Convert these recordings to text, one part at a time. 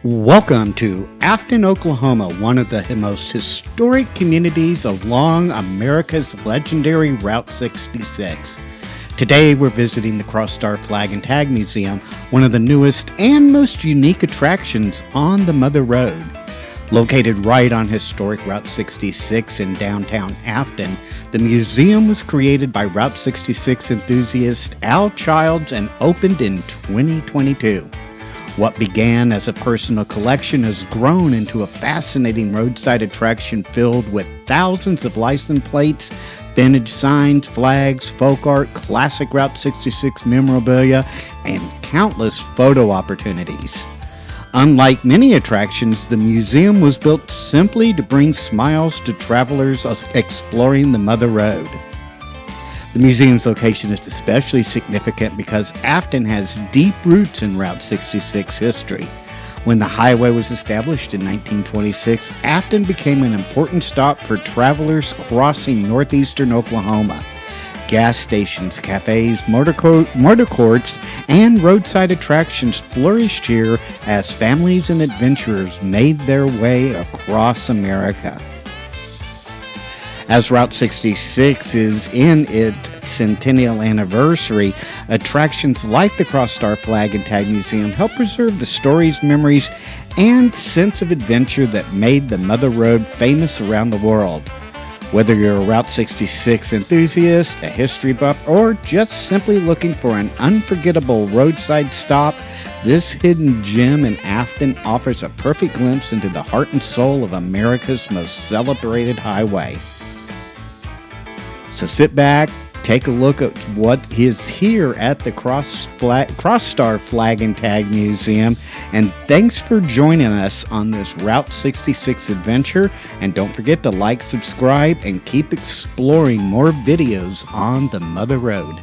Welcome to Afton, Oklahoma, one of the most historic communities along America's legendary Route 66. Today we're visiting the Crosstar Flag and Tag Museum, one of the newest and most unique attractions on the Mother Road. Located right on historic Route 66 in downtown Afton, the museum was created by Route 66 enthusiast Al Childs and opened in 2022. What began as a personal collection has grown into a fascinating roadside attraction filled with thousands of license plates, vintage signs, flags, folk art, classic Route 66 memorabilia, and countless photo opportunities. Unlike many attractions, the museum was built simply to bring smiles to travelers exploring the Mother Road. The museum's location is especially significant because Afton has deep roots in Route 66 history. When the highway was established in 1926, Afton became an important stop for travelers crossing northeastern Oklahoma. Gas stations, cafes, motor courts, and roadside attractions flourished here as families and adventurers made their way across America. As Route 66 is in its centennial anniversary, attractions like the Crosstar Flag and Tag Museum help preserve the stories, memories, and sense of adventure that made the Mother Road famous around the world. Whether you're a Route 66 enthusiast, a history buff, or just simply looking for an unforgettable roadside stop, this hidden gem in Afton offers a perfect glimpse into the heart and soul of America's most celebrated highway. So sit back, take a look at what is here at the Crosstar Flag and Tag Museum, and thanks for joining us on this Route 66 adventure. And don't forget to like, subscribe, and keep exploring more videos on the Mother Road.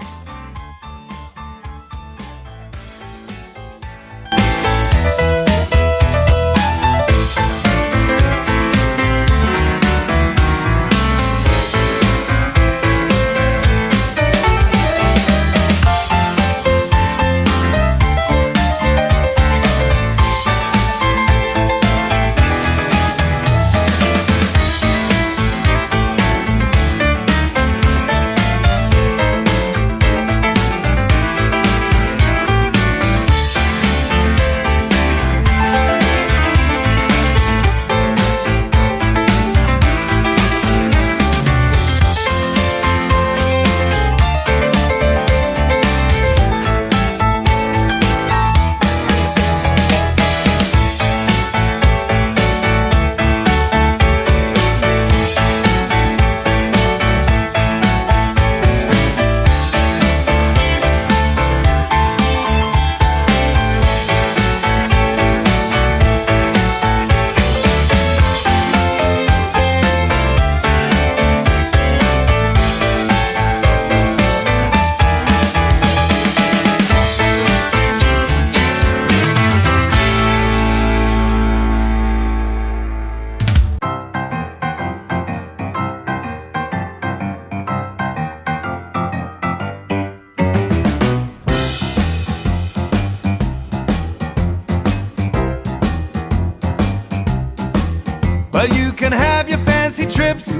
Well, you can have your fancy trips,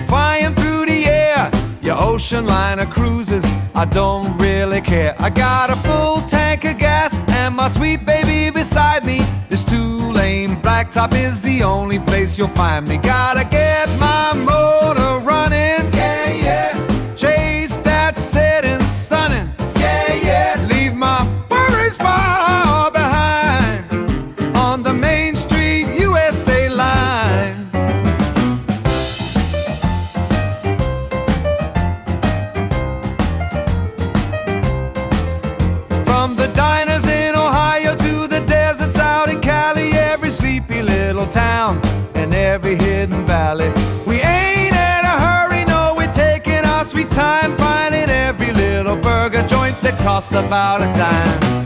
flying through the air, your ocean liner cruises, I don't really care. I got a full tank of gas and my sweet baby beside me. This two-lane blacktop is the only place you'll find me. Gotta get my motor running, yeah, yeah. Chase that setting sunning, yeah, yeah. Leave my worries far behind on the Main Street USA line. From the diners in Ohio to the deserts out in Cali, every sleepy little town and every hidden valley. We ain't in a hurry, no, we're taking our sweet time, finding every little burger joint that costs about a dime.